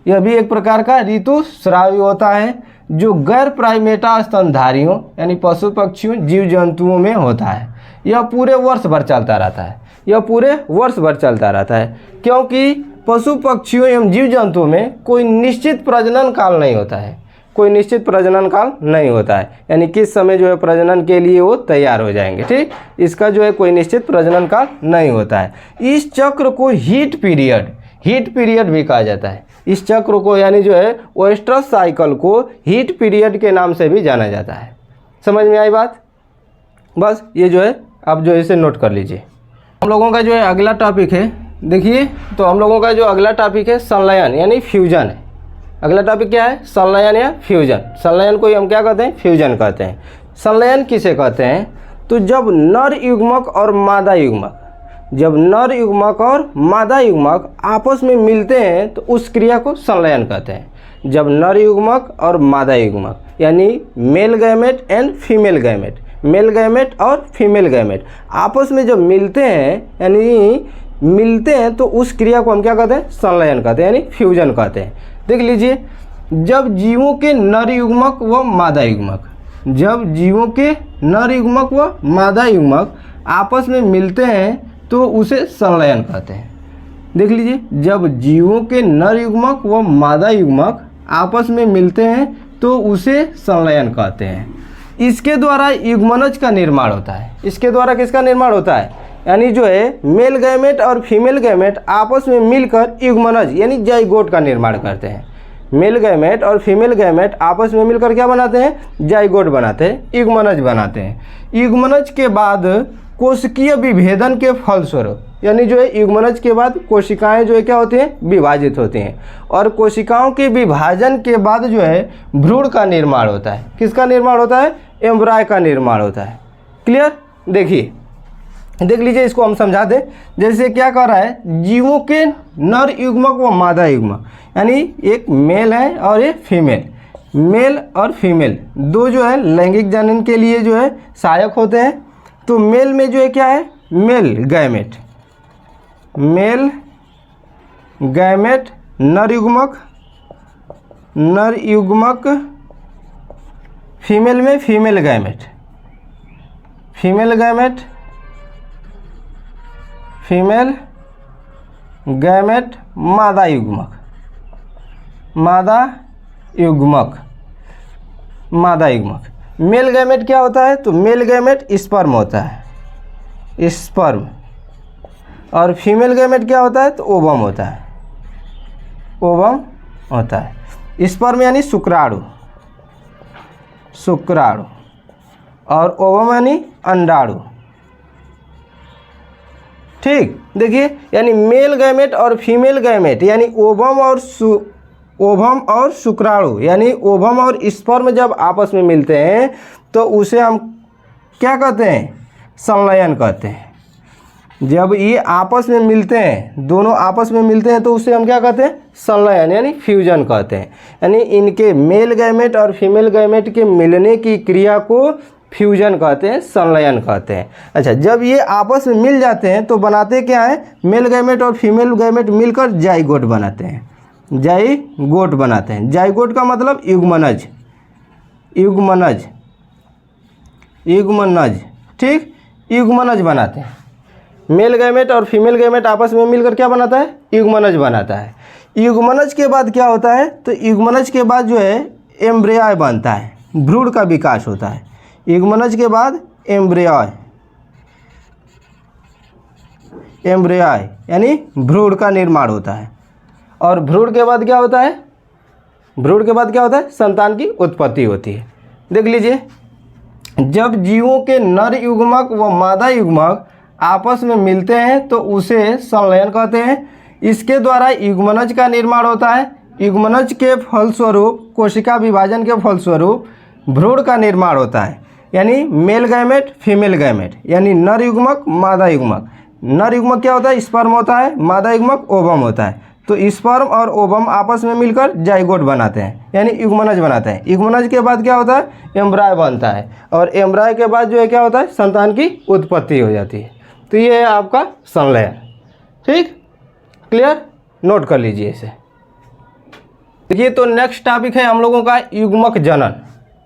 यह भी एक प्रकार का ऋतुस्राव होता है जो गैर प्राइमेटा स्तनधारियों यानी पशु पक्षियों जीव जंतुओं में होता है। यह पूरे वर्ष भर चलता रहता है। यह पूरे वर्ष भर चलता रहता है क्योंकि पशु पक्षियों एवं जीव जंतुओं में कोई निश्चित प्रजनन काल नहीं होता है। कोई निश्चित प्रजनन काल नहीं होता है, यानी किस समय जो है प्रजनन के लिए वो तैयार हो जाएंगे। ठीक, इसका जो है कोई निश्चित प्रजनन काल नहीं होता है। इस चक्र को हीट पीरियड भी कहा जाता है। इस चक्र को यानी जो है ओएस्ट्रस साइकिल को हीट पीरियड के नाम से भी जाना जाता है। समझ में आई बात? बस ये जो है आप जो है इसे नोट कर लीजिए। हम लोगों का जो है अगला टॉपिक है, देखिए तो हम लोगों का जो अगला टॉपिक है संलयन यानी फ्यूजन है। अगला टॉपिक क्या है? संलयन या फ्यूजन। संलयन को हम क्या कहते हैं? फ्यूजन कहते हैं। संलयन किसे कहते हैं? तो जब नर युग्मक और मादा युग्मक आपस में मिलते हैं तो उस क्रिया को संलयन कहते हैं। जब नर युग्मक और मादा युग्मक यानी male gamete and female gamete, male gamete और फीमेल गैमेट आपस में जब मिलते हैं तो उस क्रिया को हम क्या कहते हैं? संलयन कहते हैं यानी फ्यूजन कहते हैं। देख लीजिए, जब जीवों के नर युग्मक व मादा युग्मक आपस में मिलते हैं तो उसे संलयन कहते हैं। देख लीजिए, जब जीवों के नर युग्मक व मादा युग्मक आपस में मिलते हैं तो उसे संलयन कहते हैं। इसके द्वारा युग्मनज का निर्माण होता है। इसके द्वारा किसका निर्माण होता है? यानी जो है मेल गैमेट और फीमेल गैमेट आपस में मिलकर युग्मनज यानी जाइगोट का निर्माण करते हैं। मेल गैमेट और फीमेल गैमेट आपस में मिलकर क्या बनाते हैं? जाइगोट बनाते हैं, युग्मनज बनाते हैं। युग्मनज के बाद कोशिकीय विभेदन के फलस्वरूप यानी जो है युग्मनज के बाद कोशिकाएं जो है क्या होती हैं? विभाजित होती हैं। और कोशिकाओं के विभाजन के बाद जो है भ्रूण का निर्माण होता है। किसका निर्माण होता है? एम्ब्राय का निर्माण होता है। क्लियर? देखिए, देख लीजिए, इसको हम समझा दें। जैसे क्या कर रहा है? जीवों के नर युग्मक व मादा युग्मक यानी एक मेल है और एक फीमेल, मेल और फीमेल दो जो है लैंगिक जनन के लिए जो है सहायक होते हैं। तो मेल में जो है क्या है? मेल गैमेट नर युग्मक, फीमेल में फीमेल गैमेट मादा युग्मक। मेल गैमेट क्या होता है? तो मेल गैमेट स्पर्म होता है, स्पर्म। और फीमेल गैमेट क्या होता है? तो ओवम होता है। स्पर्म यानी शुक्राणु, और ओवम यानी अंडाणु। ठीक, देखिए, यानी मेल गैमेट और फीमेल गैमेट यानी ओवम और शुक्राणु यानी ओवम और स्पर्म जब आपस में मिलते हैं तो उसे हम क्या कहते हैं? संलयन कहते हैं। जब ये आपस में मिलते हैं, दोनों आपस में मिलते हैं तो उसे हम क्या कहते हैं? संलयन यानी फ्यूजन कहते हैं। यानी इनके मेल गैमेट और फीमेल गैमेट के मिलने की क्रिया को फ्यूजन कहते हैं, संलयन कहते हैं। अच्छा, जब ये आपस में मिल जाते हैं तो बनाते क्या है? मेल गैमेट और फीमेल गैमेट मिलकर जाइगोट बनाते हैं। जाइगोट का मतलब युग्मनज। ठीक, युग्मनज बनाते हैं। मेल गैमेट और फीमेल गैमेट आपस में मिलकर क्या बनाता है? युग्मनज बनाता है। युग्मनज के बाद क्या होता है? तो युग्मनज के बाद जो है एम्ब्रियॉय बनता है, भ्रूण का विकास होता है। युग्मनज के बाद एम्ब्रियॉय यानी भ्रूण का निर्माण होता है। और भ्रूण के बाद क्या होता है? संतान की उत्पत्ति होती है। देख लीजिए, जब जीवों के नर युग्मक व मादा युग्मक आपस में मिलते हैं तो उसे संलयन कहते हैं। इसके द्वारा युग्मनज का निर्माण होता है। युग्मनज के फलस्वरूप कोशिका विभाजन के फलस्वरूप भ्रूण का निर्माण होता है। यानी मेल गैमेट फीमेल गैमेट यानी नर युग्मक मादा युग्मक। नर युग्मक क्या होता है? स्पर्म होता है। मादा युग्मक ओवम होता है। तो स्पर्म और ओवम आपस में मिलकर जाइगोट बनाते हैं यानी युग्मनज बनाते हैं। युग्मनज के बाद क्या होता है? एम्ब्राय बनता है। और एम्ब्राय के बाद जो है क्या होता है? संतान की उत्पत्ति हो जाती है। तो ये है आपका संलयन। ठीक, क्लियर? नोट कर लीजिए इसे। देखिए, तो नेक्स्ट टॉपिक है हम लोगों का युग्मक जनन।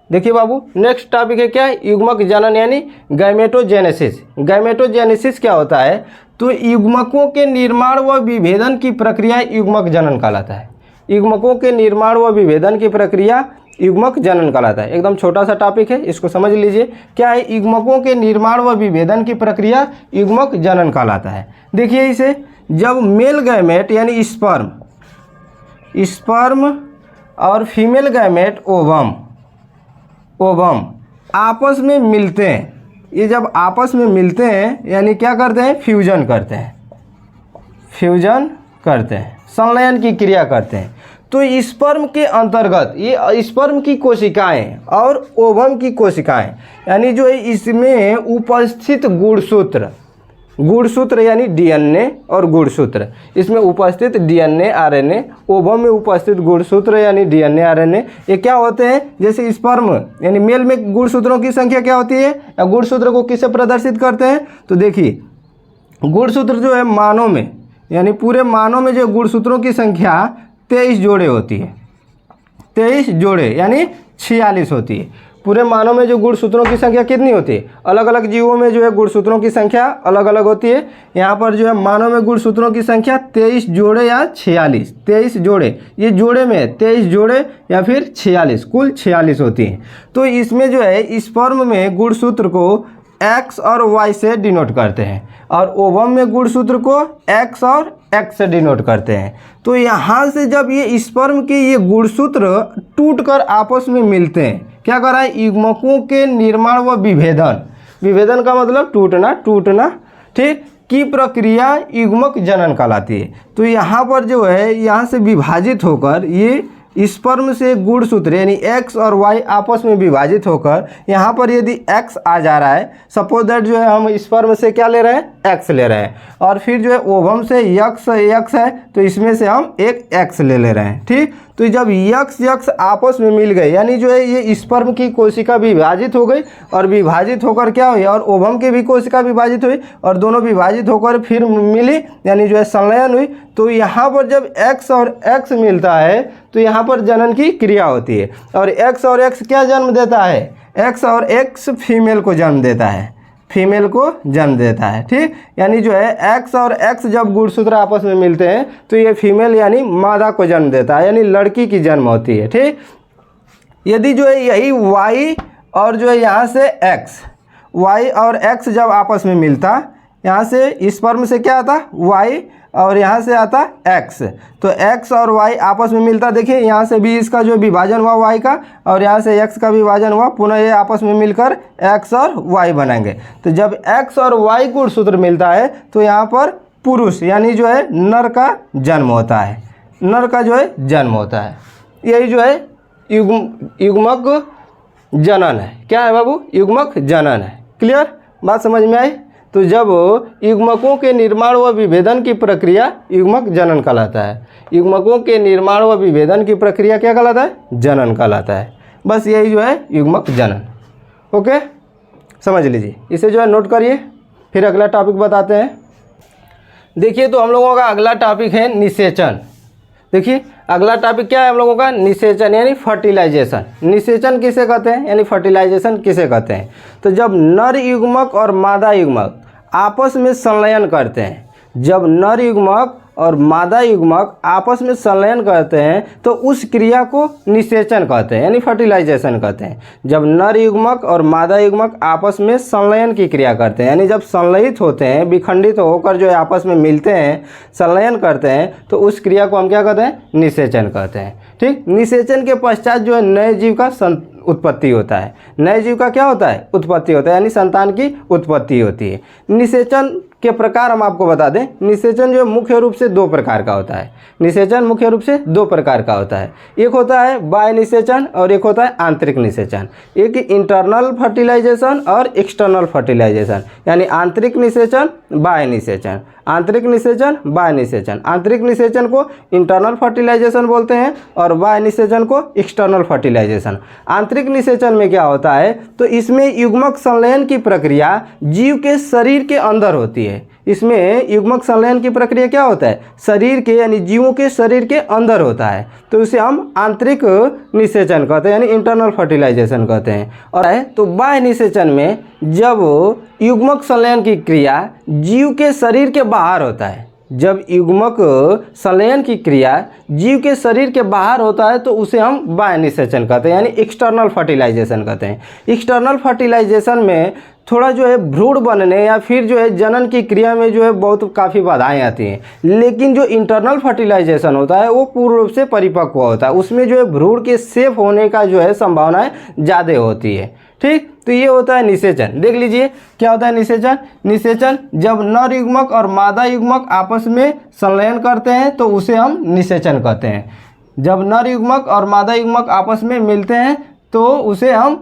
देखिए बाबू, नेक्स्ट टॉपिक है क्या है? युग्मक जनन यानी गैमेटोजेनेसिस। गैमेटोजेनेसिस क्या होता है? तो युग्मकों के निर्माण व विभेदन की प्रक्रिया युग्मक जनन कहलाता है। युग्मकों के निर्माण व विभेदन की प्रक्रिया युग्मक जनन कहलाता है। एकदम छोटा सा टॉपिक है, इसको समझ लीजिए। क्या है? युग्मकों के निर्माण व विभेदन की प्रक्रिया युग्मक जनन कहलाता है। देखिए इसे, जब मेल गैमेट यानी स्पर्म और फीमेल गैमेट ओवम आपस में मिलते हैं, ये जब आपस में मिलते हैं यानी क्या करते हैं? फ्यूजन करते हैं, संलयन की क्रिया करते हैं। तो स्पर्म के अंतर्गत ये स्पर्म की कोशिकाएं और ओवम की कोशिकाएं यानी जो है इसमें उपस्थित गुणसूत्र यानी डीएनए और गुणसूत्र, इसमें उपस्थित डीएनए आरएनए, ओवम में उपस्थित गुणसूत्र यानी डीएनए आरएनए, ये क्या होते हैं? जैसे स्पर्म यानी मेल में गुणसूत्रों की संख्या क्या होती है, या गुणसूत्र को किससे प्रदर्शित करते हैं? तो देखिए गुणसूत्र जो है मानव में यानी पूरे मानव में जो गुणसूत्रों की संख्या 23 जोड़े होती है, 23 जोड़े यानी 46 होती है। पूरे मानव में जो गुणसूत्रों की संख्या कितनी होती है? अलग अलग जीवों में जो है गुणसूत्रों की संख्या अलग अलग होती है। यहाँ पर जो है मानव में गुणसूत्रों की संख्या 23 जोड़े या 46, 23 जोड़े, ये जोड़े में 23 जोड़े या फिर 46, कुल 46 होती हैं। तो इसमें जो है स्पर्म में गुणसूत्र को X और Y से डिनोट करते हैं और ओवम में गुणसूत्र को X और X से डिनोट करते हैं। तो यहाँ से जब ये स्पर्म के ये गुणसूत्र टूटकर आपस में मिलते हैं, क्या कर रहा है? युग्मकों के निर्माण व विभेदन का मतलब टूटना ठीक, की प्रक्रिया युग्मक जनन कहलाती है। तो यहाँ पर जो है यहाँ से विभाजित होकर ये स्पर्म से गुणसूत्र यानी X और Y आपस में विभाजित होकर यहाँ पर यदि X आ जा रहा है, सपोज दैट जो है हम स्पर्म से क्या ले रहे हैं? X ले रहे हैं, और फिर जो है ओवम से X है तो इसमें से हम एक X ले रहे हैं ठीक। तो जब X आपस में मिल गए यानी जो है ये स्पर्म की कोशिका विभाजित हो गई और विभाजित होकर क्या हुई, और ओवम की भी कोशिका विभाजित हुई और दोनों विभाजित होकर फिर मिली यानी जो है संलयन हुई। तो यहाँ पर जब X और X मिलता है तो यहाँ पर जनन की क्रिया होती है, और X और X क्या जन्म देता है? X और X फीमेल को जन्म देता है ठीक। यानी जो है X और X जब गुणसूत्र आपस में मिलते हैं तो ये फीमेल यानी मादा को जन्म देता है, यानी लड़की की जन्म होती है ठीक। यदि जो है यही Y और जो है यहाँ से Y और X जब आपस में मिलता, यहाँ से स्पर्म से क्या आता? Y और यहाँ से आता X, तो X और Y आपस में मिलता। देखिए यहाँ से भी इसका जो विभाजन हुआ Y का और यहाँ से X का विभाजन हुआ, पुनः ये आपस में मिलकर X और Y बनेंगे। तो जब X और Y गुणसूत्र मिलता है तो यहाँ पर पुरुष यानी जो है नर का जन्म होता है, यही जो है युग्मक जनन है। क्या है बाबू? युग्मक जनन है। क्लियर? बात समझ में आई? तो जब युग्मकों के निर्माण व विभेदन की प्रक्रिया युग्मक जनन कहलाता है। युग्मकों के निर्माण व विभेदन की प्रक्रिया क्या कहलाता है? जनन कहलाता है। बस यही जो है युग्मक जनन। ओके, समझ लीजिए, इसे जो है नोट करिए, फिर अगला टॉपिक बताते हैं। देखिए तो हम लोगों का अगला टॉपिक है निषेचन। देखिए अगला टॉपिक क्या है हम लोगों का? निषेचन यानी फर्टिलाइजेशन। निषेचन किसे कहते हैं यानी फर्टिलाइजेशन किसे कहते हैं? तो जब नर युग्मक और मादा युग्मक आपस में संलयन करते हैं, जब नर युग्मक और मादा युग्मक आपस में संलयन करते हैं तो उस क्रिया को निषेचन कहते हैं यानी फर्टिलाइजेशन कहते हैं। जब नर युग्मक और मादा युग्मक आपस में संलयन की क्रिया करते हैं यानी जब संलयित होते हैं, विखंडित होकर जो है आपस में मिलते हैं, संलयन करते हैं, तो उस क्रिया को हम क्या कहते हैं? निषेचन कहते हैं ठीक। निषेचन के पश्चात जो है नए जीव का उत्पत्ति होता है। नए जीव का क्या होता है? उत्पत्ति होता है, यानी संतान की उत्पत्ति होती है। निषेचन के प्रकार हम आपको बता दें, निषेचन जो मुख्य रूप से दो प्रकार का होता है। निषेचन मुख्य रूप से दो प्रकार का होता है। एक होता है बाह्य निषेचन और एक होता है आंतरिक निषेचन। एक इंटरनल फर्टिलाइजेशन और एक्सटर्नल फर्टिलाइजेशन, यानी आंतरिक निषेचन, बाह्य निषेचन, आंतरिक निषेचन, बाह्य निषेचन। आंतरिक निषेचन को इंटरनल फर्टिलाइजेशन बोलते हैं और बाह्य निषेचन को एक्सटर्नल फर्टिलाइजेशन। आंतरिक निषेचन में क्या होता है? तो इसमें युग्मक संलयन की प्रक्रिया जीव के शरीर के अंदर होती है। इसमें युग्मक संलयन की प्रक्रिया क्या होता है? शरीर के यानी जीवों के शरीर के अंदर होता है, तो इसे हम आंतरिक निषेचन कहते हैं यानी इंटरनल फर्टिलाइजेशन कहते हैं। और है तो बाह्य निषेचन में जब युग्मक संलयन की क्रिया जीव के शरीर के बाहर होता है, जब युग्मक संलयन की क्रिया जीव के शरीर के बाहर होता है तो उसे हम बाह्य निषेचन कहते हैं, यानी एक्सटर्नल फर्टिलाइजेशन कहते हैं। एक्सटर्नल फर्टिलाइजेशन में थोड़ा जो है भ्रूण बनने या फिर जो है जनन की क्रिया में जो है बहुत काफ़ी बाधाएं आती हैं, लेकिन जो इंटरनल फर्टिलाइजेशन होता है वो पूर्ण रूप से परिपक्व होता है, उसमें जो है भ्रूण के सेफ होने का जो है संभावनाएं ज़्यादा होती है। ठीक, तो ये होता है निषेचन। देख लीजिए क्या होता है निषेचन। निषेचन जब नर युग्मक और मादा युग्मक आपस में संलयन करते हैं तो उसे हम निषेचन कहते हैं। जब नर युग्मक और मादा युग्मक आपस में मिलते हैं तो उसे हम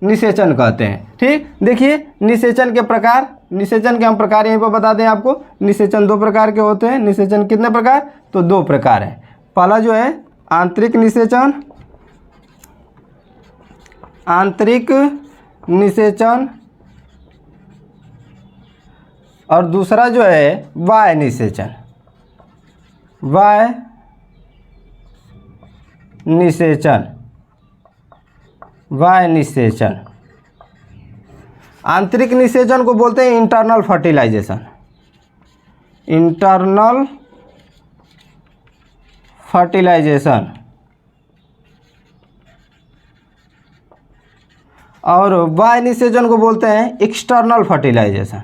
निषेचन कहते हैं। ठीक, देखिए निषेचन के प्रकार, निषेचन के हम प्रकार यहीं पर बता दें आपको। निषेचन दो प्रकार के होते हैं। निषेचन कितने प्रकार? तो दो प्रकार है। पहला जो है आंतरिक निषेचन, आंतरिक निषेचन, और दूसरा जो है बाह्य निषेचन, बाह्य निषेचन, बाह्य निषेचन। आंतरिक निषेचन को बोलते हैं इंटरनल फर्टिलाइजेशन, इंटरनल फर्टिलाइजेशन, और बाह्य निषेचन को बोलते हैं एक्सटर्नल फर्टिलाइजेशन।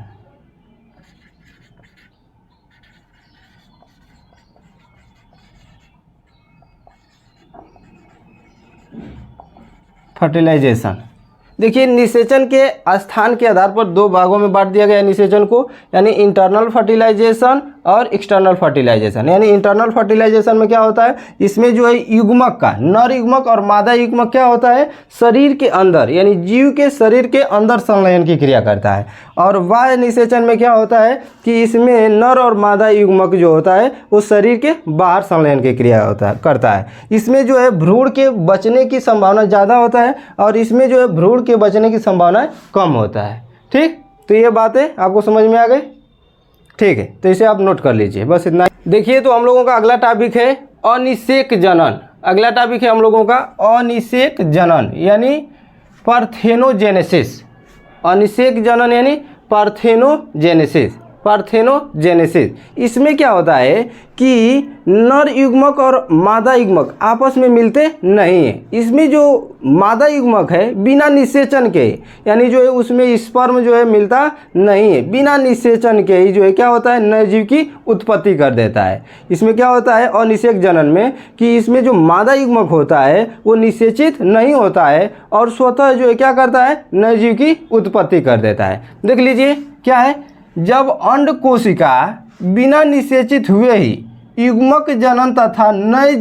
फर्टिलाइजेशन देखिए निषेचन के स्थान के आधार पर दो भागों में बांट दिया गया है निषेचन को, यानी इंटरनल फर्टिलाइजेशन और एक्सटर्नल फर्टिलाइजेशन। यानी इंटरनल फर्टिलाइजेशन में क्या होता है, इसमें जो है युग्मक का, नर युग्मक और मादा युग्मक क्या होता है, शरीर के अंदर यानी जीव के शरीर के अंदर संलयन की क्रिया करता है। और बाह्य निषेचन में क्या होता है कि इसमें नर और मादा युग्मक जो होता है वो शरीर के बाहर संलयन की क्रिया करता है। इसमें जो है भ्रूण के बचने की संभावना ज़्यादा होता है और इसमें जो है भ्रूण के बचने की संभावना कम होता है। ठीक, तो ये बातें आपको समझ में आ गई। ठीक है, तो इसे आप नोट कर लीजिए, बस इतना। देखिए तो हम लोगों का अगला टॉपिक है अनिषेक जनन। अगला टॉपिक है हम लोगों का अनिषेक जनन यानी पार्थेनोजेनेसिस। अनिषेक जनन यानी पार्थेनोजेनेसिस, पार्थेनोजेनेसिस। इसमें क्या होता है कि नर युग्मक और मादा युग्मक आपस में मिलते नहीं है। इसमें जो मादा युग्मक है बिना निषेचन के, यानी जो है उसमें स्पर्म जो है मिलता नहीं है, बिना निषेचन के ही जो है क्या होता है नए जीव की उत्पत्ति कर देता है। इसमें क्या होता है अनिषेक जनन में कि इसमें जो मादा युग्मक होता है वो निषेचित नहीं होता है और स्वतः जो है क्या करता है नए जीव की उत्पत्ति कर देता है। देख लीजिए क्या है, जब अंड कोशिका बिना निषेचित हुए ही युग्मक जनन तथा नए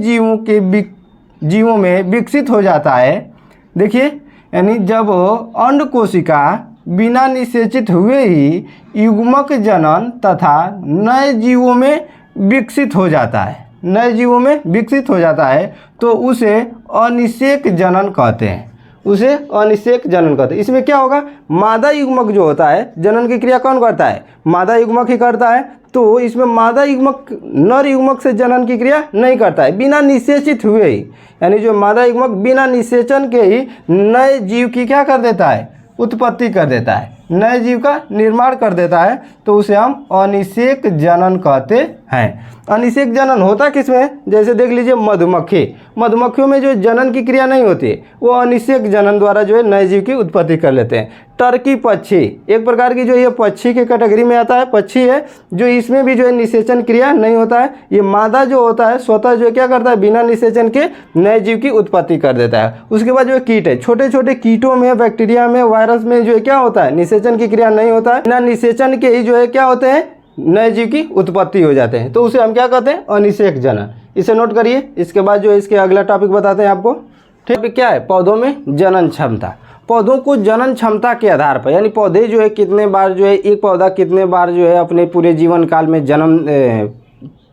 जीवों में विकसित हो जाता है। देखिए यानी जब अंड कोशिका बिना निषेचित हुए ही युग्मक जनन तथा नए जीवों में विकसित हो जाता है, नए जीवों में विकसित हो जाता है तो उसे अनिषेक जनन कहते हैं, उसे अनिषेक जनन कहते हैं। इसमें क्या होगा, मादा युग्मक जो होता है जनन की क्रिया कौन करता है, मादा युग्मक ही करता है। तो इसमें मादा युग्मक नर युग्मक से जनन की क्रिया नहीं करता है बिना निषेचित हुए ही, यानी जो मादा युग्मक बिना निषेचन के ही नए जीव की क्या कर देता है उत्पत्ति कर देता है, नए जीव का निर्माण कर देता है, तो उसे हम अनिषेक जनन कहते हैं। अनिषेक जनन होता किसमें, जैसे देख लीजिए मधुमक्खी, मधुमक्खियों में जो जनन की क्रिया नहीं होती वो अनिषेक जनन द्वारा जो है नए जीव की उत्पत्ति कर लेते हैं। टर्की पक्षी एक प्रकार की जो ये पक्षी के कैटेगरी में आता है, पक्षी है जो इसमें भी जो है निषेचन क्रिया नहीं होता है। ये मादा जो होता है स्वतः जो है क्या करता है बिना निषेचन के नए जीव की उत्पत्ति कर देता है। उसके बाद जो है कीट है, छोटे छोटे कीटों में, बैक्टीरिया में, वायरस में जो है क्या होता है निषेचन की क्रिया नहीं होता है, बिना निषेचन के ही जो है क्या होते हैं नए जीव की उत्पत्ति हो जाते हैं, तो उसे हम क्या कहते हैं अनिषेक जनन। इसे नोट करिए। इसके बाद जो है इसके अगला टॉपिक बताते हैं आपको। टॉपिक क्या है, पौधों में जनन क्षमता। पौधों को जनन क्षमता के आधार पर, यानी पौधे जो है कितने बार जो है एक पौधा कितने बार जो है अपने पूरे जीवन काल में जन्म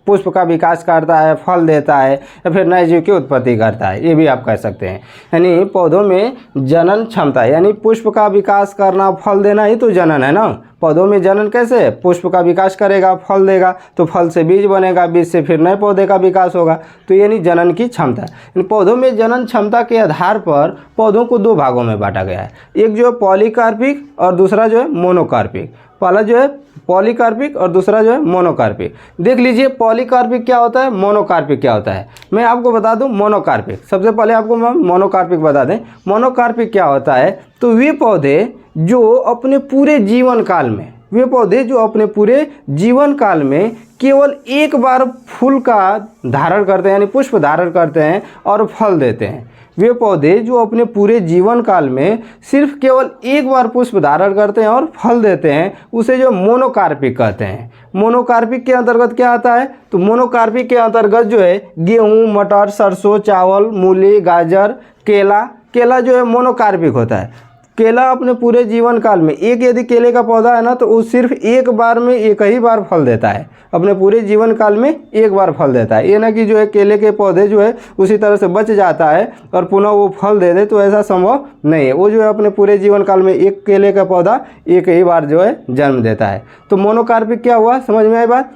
पुष्प का विकास करता है, फल देता है या फिर नए जीव की उत्पत्ति करता है, ये भी आप कह सकते हैं। यानी पौधों में जनन क्षमता यानी पुष्प का विकास करना, फल देना ही तो जनन है ना। पौधों में जनन कैसे है, पुष्प का विकास करेगा, फल देगा, तो फल से बीज बनेगा, बीज से फिर नए पौधे का विकास होगा, तो यानी जनन की क्षमता। इन पौधों में जनन क्षमता के आधार पर पौधों को दो भागों में बांटा गया है, एक जो है पॉलीकार्पिक और दूसरा जो है मोनोकार्पिक। पहला जो है पॉलीकार्पिक और दूसरा जो है मोनोकार्पिक। देख लीजिए पॉलीकार्पिक क्या होता है, मोनोकार्पिक क्या होता है। मैं आपको बता दूं मोनोकार्पिक, सबसे पहले आपको मैं मोनोकार्पिक बता दें। मोनोकार्पिक क्या होता है, तो वे पौधे जो अपने पूरे जीवन काल में, वे पौधे जो अपने पूरे जीवन काल में केवल एक बार फूल का धारण करते हैं, यानी पुष्प धारण करते हैं और फल देते हैं। वे पौधे जो अपने पूरे जीवन काल में सिर्फ केवल एक बार पुष्प धारण करते हैं और फल देते हैं, उसे जो मोनोकार्पिक कहते हैं। मोनोकार्पिक के अंतर्गत क्या आता है, तो मोनोकार्पिक के अंतर्गत जो है गेहूँ, मटर, सरसों, चावल, मूली, गाजर, केला जो है मोनोकार्पिक होता है। केला अपने पूरे जीवन काल में एक यदि केले का पौधा है ना, तो वो सिर्फ एक बार में एक ही बार फल देता है, अपने पूरे जीवन काल में एक बार फल देता है। ये ना कि जो है केले के पौधे जो है उसी तरह से बच जाता है और पुनः वो फल दे दे, तो ऐसा संभव नहीं है। वो जो है अपने पूरे जीवन काल में एक केले का पौधा एक ही बार जो है जन्म देता है। तो मोनोकार्पिक क्या हुआ, समझ में आई बात।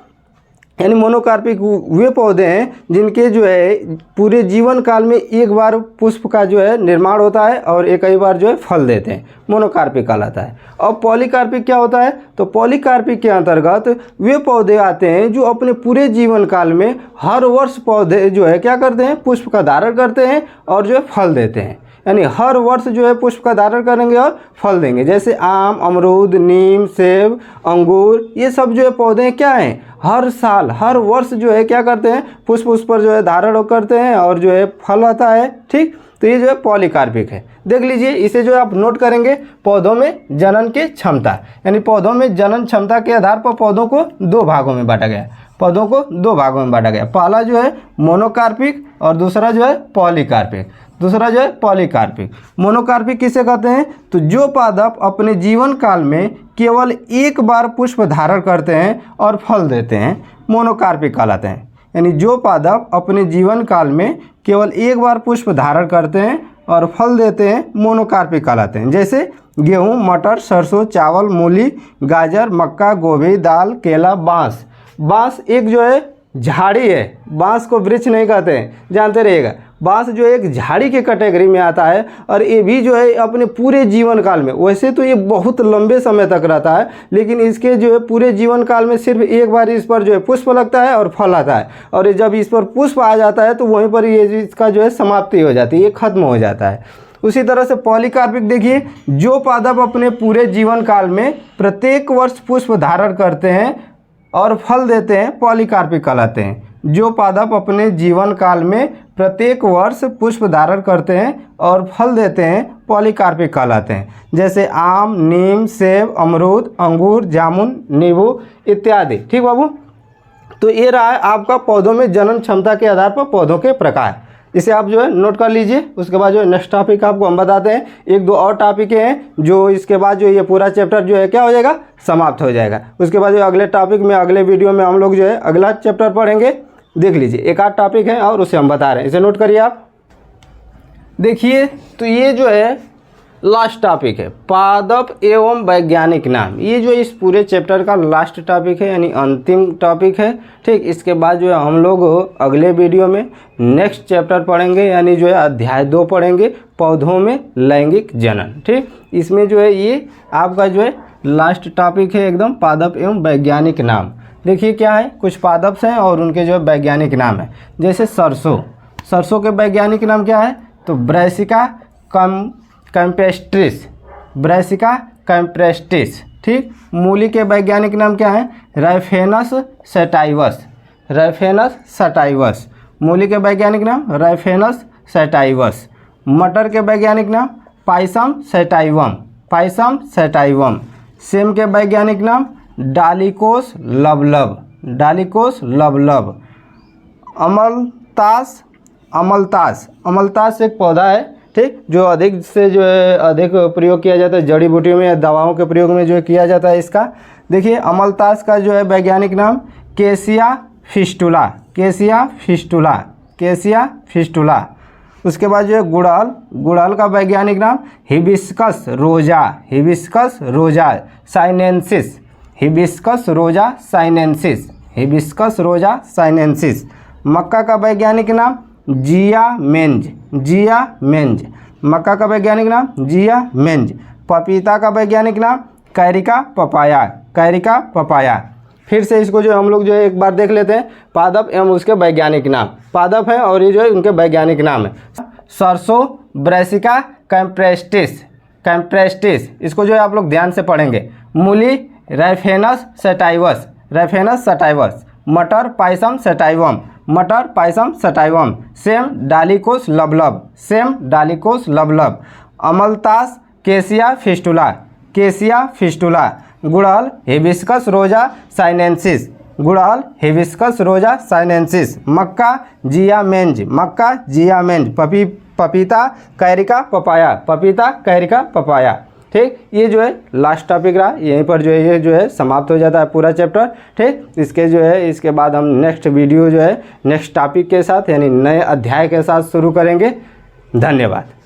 यानी मोनोकार्पिक वे पौधे हैं जिनके जो है पूरे जीवन काल में एक बार पुष्प का जो है निर्माण होता है और एक ही बार जो है फल देते हैं, मोनोकार्पिक कहलाता है। और पॉलीकार्पिक क्या होता है, तो पॉलीकार्पिक के अंतर्गत वे पौधे आते हैं जो अपने पूरे जीवन काल में हर वर्ष पौधे जो है क्या करते हैं, पुष्प का धारण करते हैं और जो है फल देते हैं। यानी हर वर्ष जो है पुष्प का धारण करेंगे और फल देंगे। जैसे आम, अमरूद, नीम, सेब, अंगूर, ये सब जो है पौधे क्या हैं, हर साल हर वर्ष जो है क्या करते हैं, पुष्प उस पर जो है धारण करते हैं और जो है फल आता है। ठीक, तो ये जो है पॉलीकार्पिक है। देख लीजिए, इसे जो है आप नोट करेंगे, पौधों में जनन की क्षमता, यानी पौधों में जनन क्षमता के आधार पर पौधों को दो भागों में बांटा गया। पौधों को दो भागों में बांटा गया, पहला जो है मोनोकार्पिक और दूसरा जो है पॉलीकार्पिक। मोनोकार्पिक किसे कहते हैं, तो जो पादप अपने जीवन काल में केवल एक बार पुष्प धारण करते हैं और फल देते हैं, मोनोकार्पिक कहलाते हैं। यानी जो पादप अपने जीवन काल में केवल एक बार पुष्प धारण करते हैं और फल देते हैं, मोनोकार्पिक कहलाते हैं। जैसे गेहूँ, मटर, सरसों, चावल, मूली, गाजर, मक्का, गोभी, दाल, केला, बाँस। बाँस एक जो है झाड़ी है, बाँस को वृक्ष नहीं कहते हैं, जानते रहिएगा। बाँस जो एक झाड़ी के कैटेगरी में आता है और ये भी जो है अपने पूरे जीवन काल में, वैसे तो ये बहुत लंबे समय तक रहता है, लेकिन इसके जो है पूरे जीवन काल में सिर्फ एक बार इस पर जो है पुष्प लगता है और फल आता है। और जब इस पर पुष्प आ जाता है तो वहीं पर ये इसका जो है समाप्ति हो जाती है, ये खत्म हो जाता है। उसी तरह से पॉलीकार्पिक देखिए, जो पादप अपने पूरे जीवन काल में प्रत्येक वर्ष पुष्प धारण करते हैं और फल देते हैं, पॉलीकार्पिक कहलाते हैं। जो पादप अपने जीवन काल में प्रत्येक वर्ष पुष्प धारण करते हैं और फल देते हैं, पॉलीकार्पिक कहलाते हैं। जैसे आम, नीम, सेब, अमरूद, अंगूर, जामुन, नींबू इत्यादि। ठीक बाबू, तो ये रहा है आपका पौधों में जनन क्षमता के आधार पर पौधों के प्रकार। इसे आप जो है नोट कर लीजिए। उसके बाद जो है नेक्स्ट टॉपिक आपको हम बताते हैं, एक दो और टॉपिक हैं जो इसके बाद जो ये पूरा चैप्टर जो है क्या हो जाएगा, समाप्त हो जाएगा। उसके बाद जो अगले टॉपिक में अगले वीडियो में हम लोग जो है अगला चैप्टर पढ़ेंगे। देख लीजिए, एक आध टॉपिक है और उसे हम बता रहे हैं, इसे नोट करिए आप। देखिए, तो ये जो है लास्ट टॉपिक है, पादप एवं वैज्ञानिक नाम। ये जो इस पूरे चैप्टर का लास्ट टॉपिक है, यानी अंतिम टॉपिक है। ठीक, इसके बाद जो है हम लोग अगले वीडियो में नेक्स्ट चैप्टर पढ़ेंगे, यानी जो है अध्याय 2 पढ़ेंगे, पौधों में लैंगिक जनन। ठीक, इसमें जो है ये आपका जो है लास्ट टॉपिक है एकदम, पादप एवं वैज्ञानिक नाम। देखिए क्या है, कुछ पादप्स हैं और उनके जो है वैज्ञानिक नाम है। जैसे सरसों के वैज्ञानिक नाम क्या है, तो ब्रैसिका कैम्पेस्ट्रिस, ब्रैसिका कैम्पेस्ट्रिस। ठीक, मूली के वैज्ञानिक नाम क्या है, राइफेनस सटाइवस। मूली के वैज्ञानिक नाम राइफेनस सटाइवस। मटर के वैज्ञानिक नाम पाइसम सटाइवम। सेम के वैज्ञानिक नाम डालिकोस लबलब। अमलतास एक पौधा है, ठीक, जो अधिक से जो है अधिक प्रयोग किया जाता है, जड़ी बूटियों में या दवाओं के प्रयोग में जो है किया जाता है इसका। देखिए, अमलतास का जो है वैज्ञानिक नाम केसिया फिस्टुला। उसके बाद जो है गुड़हल का वैज्ञानिक नाम हिबिस्कस रोजा साइनेंसिस। मक्का का वैज्ञानिक नाम जिया मेंज। पपीता का वैज्ञानिक नाम कैरिका पपाया, कैरिका पपाया। फिर से इसको जो हम लोग जो है एक बार देख लेते हैं, पादप एवं उसके वैज्ञानिक नाम। पादप है और ये जो है उनके वैज्ञानिक नाम है। सरसों ब्रैसिका कैम्प्रेस्टिस, कैम्प्रेस्टिस, इसको जो है आप लोग ध्यान से पढ़ेंगे। मूली राइफेनस सटाइवस, राइफेनस सटाइवस। मटर पाइसम सटाइवम, मटर पाइसम सटाइवम। सेम डालिकोस लबलब, सेम डालिकोस लबलब। अमलतास केसिया फिस्टुला, केसिया फिस्टुला। गुड़हल हिबिस्कस रोजा साइनेंसिस, गुड़हल हिबिस्कस रोजा साइनेंसिस। मक्का जियामेंज, मक्का जियामेंज। पपीता कैरिका पपाया, पपीता कैरिका पपाया। ठीक, ये जो है लास्ट टॉपिक रहा, यहीं पर जो है ये जो है समाप्त हो जाता है पूरा चैप्टर। ठीक, इसके जो है इसके बाद हम नेक्स्ट वीडियो जो है नेक्स्ट टॉपिक के साथ यानी नए अध्याय के साथ शुरू करेंगे। धन्यवाद।